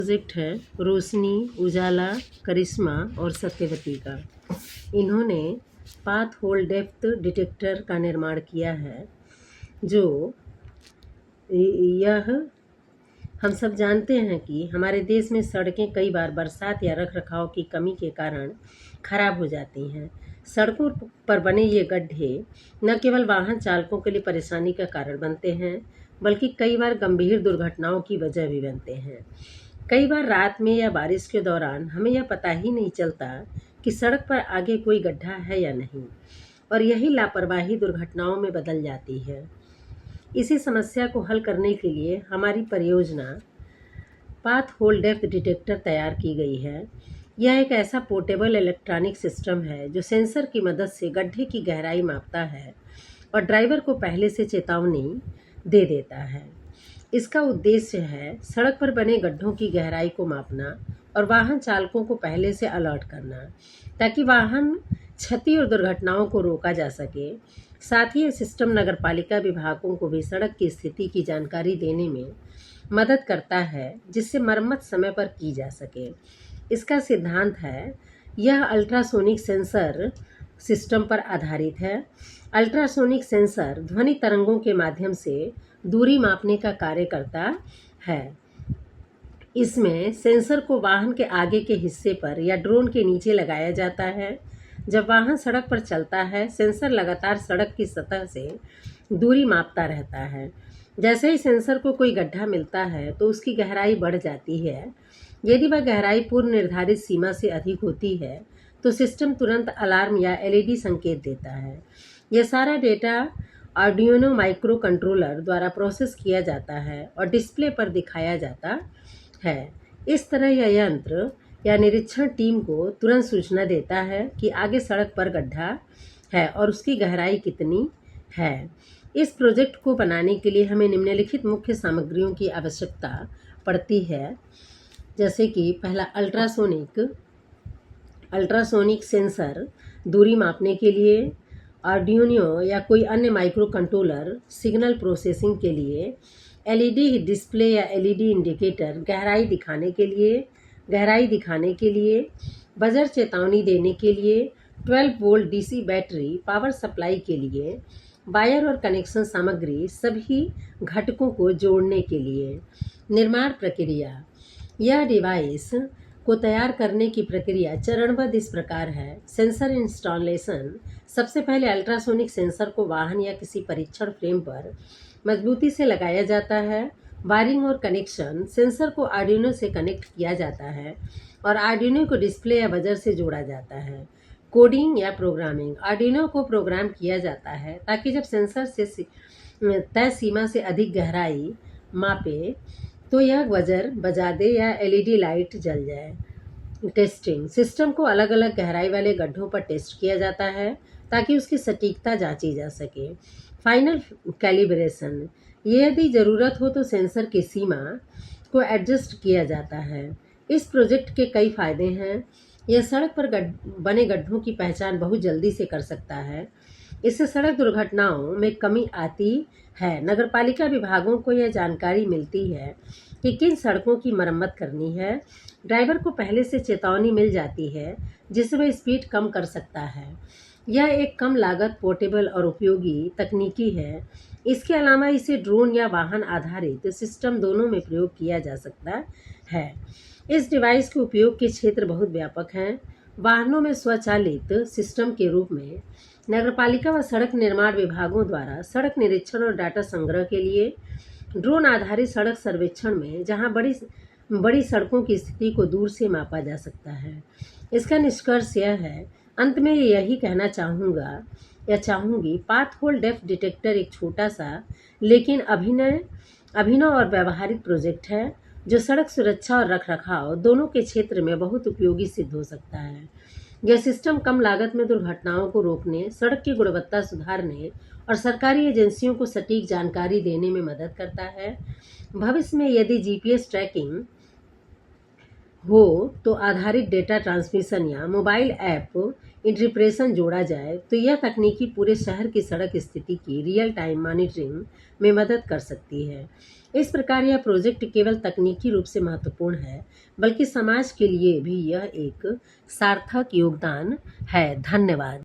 Project है रोशनी, उजाला, करिश्मा और सत्यवती का। इन्होंने पाथ होल डेप्थ डिटेक्टर का निर्माण किया है, जो यह हम सब जानते हैं कि हमारे देश में सड़कें कई बार बरसात या रखरखाव की कमी के कारण खराब हो जाती हैं। सड़कों पर बने ये गड्ढे न केवल वाहन चालकों के लिए परेशानी का कारण बनते हैं, बल्कि कई बार गंभीर दुर्घटनाओं की वजह भी बनते हैं। कई बार रात में या बारिश के दौरान हमें यह पता ही नहीं चलता कि सड़क पर आगे कोई गड्ढा है या नहीं, और यही लापरवाही दुर्घटनाओं में बदल जाती है। इसी समस्या को हल करने के लिए हमारी परियोजना पाथ होल डेप्थ डिटेक्टर तैयार की गई है। यह एक ऐसा पोर्टेबल इलेक्ट्रॉनिक सिस्टम है जो सेंसर की मदद से गड्ढे की गहराई मापता है और ड्राइवर को पहले से चेतावनी दे देता है। इसका उद्देश्य है सड़क पर बने गड्ढों की गहराई को मापना और वाहन चालकों को पहले से अलर्ट करना, ताकि वाहन क्षति और दुर्घटनाओं को रोका जा सके। साथ ही यह सिस्टम नगरपालिका विभागों को भी सड़क की स्थिति की जानकारी देने में मदद करता है, जिससे मरम्मत समय पर की जा सके। इसका सिद्धांत है, यह अल्ट्रासोनिक सेंसर सिस्टम पर आधारित है। अल्ट्रासोनिक सेंसर ध्वनि तरंगों के माध्यम से दूरी मापने का कार्य करता है। इसमें सेंसर को वाहन के आगे के हिस्से पर या ड्रोन के नीचे लगाया जाता है। जब वाहन सड़क पर चलता है, सेंसर लगातार सड़क की सतह से दूरी मापता रहता है। जैसे ही सेंसर को कोई गड्ढा मिलता है तो उसकी गहराई बढ़ जाती है। यदि वह गहराई पूर्व निर्धारित सीमा से अधिक होती है तो सिस्टम तुरंत अलार्म या एलईडी संकेत देता है। यह सारा डेटा आर्डिनो माइक्रो कंट्रोलर द्वारा प्रोसेस किया जाता है और डिस्प्ले पर दिखाया जाता है। इस तरह यह यंत्र या निरीक्षण टीम को तुरंत सूचना देता है कि आगे सड़क पर गड्ढा है और उसकी गहराई कितनी है। इस प्रोजेक्ट को बनाने के लिए हमें निम्नलिखित मुख्य सामग्रियों की आवश्यकता पड़ती है, जैसे कि पहला अल्ट्रासोनिक सेंसर दूरी मापने के लिए, आर्डिनो या कोई अन्य माइक्रो कंट्रोलर सिग्नल प्रोसेसिंग के लिए, एलईडी डिस्प्ले या एलईडी इंडिकेटर गहराई दिखाने के लिए, बजर चेतावनी देने के लिए, 12 volt DC battery power supply के लिए, वायर और कनेक्शन सामग्री सभी घटकों को जोड़ने के लिए। निर्माण प्रक्रिया। यह डिवाइस को तैयार करने की प्रक्रिया चरणबद्ध इस प्रकार है। Sensor installation. सबसे पहले अल्ट्रासोनिक सेंसर को वाहन या किसी परीक्षण फ्रेम पर मजबूती से लगाया जाता है। वायरिंग और कनेक्शन। सेंसर को आर्डिनो से कनेक्ट किया जाता है और आर्डिनो को डिस्प्ले या बजर से जोड़ा जाता है। कोडिंग या प्रोग्रामिंग। आर्डिनो को प्रोग्राम किया जाता है ताकि जब सेंसर से तय सीमा से अधिक गहराई मापे तो यह बजर बजा दे या एलईडी लाइट जल जाए। टेस्टिंग। सिस्टम को अलग अलग गहराई वाले गड्ढों पर टेस्ट किया जाता है ताकि उसकी सटीकता जांची जा सके। Final calibration. यदि ज़रूरत हो तो सेंसर की सीमा को एडजस्ट किया जाता है। इस प्रोजेक्ट के कई फायदे हैं। यह सड़क पर बने गड्ढों की पहचान बहुत जल्दी से कर सकता है। इससे सड़क दुर्घटनाओं में कमी आती है। नगरपालिका विभागों को यह जानकारी मिलती है कि किन सड़कों की मरम्मत करनी है। ड्राइवर को पहले से चेतावनी मिल जाती है, जिससे वह स्पीड कम कर सकता है। यह एक कम लागत, पोर्टेबल और उपयोगी तकनीकी है। इसके अलावा इसे ड्रोन या वाहन आधारित सिस्टम दोनों में प्रयोग किया जा सकता है। इस डिवाइस के उपयोग के क्षेत्र बहुत व्यापक हैं। वाहनों में स्वचालित सिस्टम के रूप में, नगरपालिका व सड़क निर्माण विभागों द्वारा सड़क निरीक्षण और डाटा संग्रह के लिए, ड्रोन आधारित सड़क सर्वेक्षण में, जहां बड़ी सड़कों की स्थिति को दूर से मापा जा सकता है। इसका निष्कर्ष यह है, अंत में यही कहना चाहूँगी, पाथ होल डेप्थ डिटेक्टर एक छोटा सा लेकिन अभिनव और व्यवहारिक प्रोजेक्ट है, जो सड़क सुरक्षा और रखरखाव दोनों के क्षेत्र में बहुत उपयोगी सिद्ध हो सकता है। यह सिस्टम कम लागत में दुर्घटनाओं को रोकने, सड़क की गुणवत्ता सुधारने और सरकारी एजेंसियों को सटीक जानकारी देने में मदद करता है। भविष्य में यदि जीपीएस ट्रैकिंग हो तो आधारित डेटा ट्रांसमिशन या मोबाइल ऐप इंटरप्रेशन जोड़ा जाए तो यह तकनीकी पूरे शहर की सड़क स्थिति की रियल टाइम मॉनिटरिंग में मदद कर सकती है। इस प्रकार यह प्रोजेक्ट केवल तकनीकी रूप से महत्वपूर्ण है, बल्कि समाज के लिए भी यह एक सार्थक योगदान है। धन्यवाद।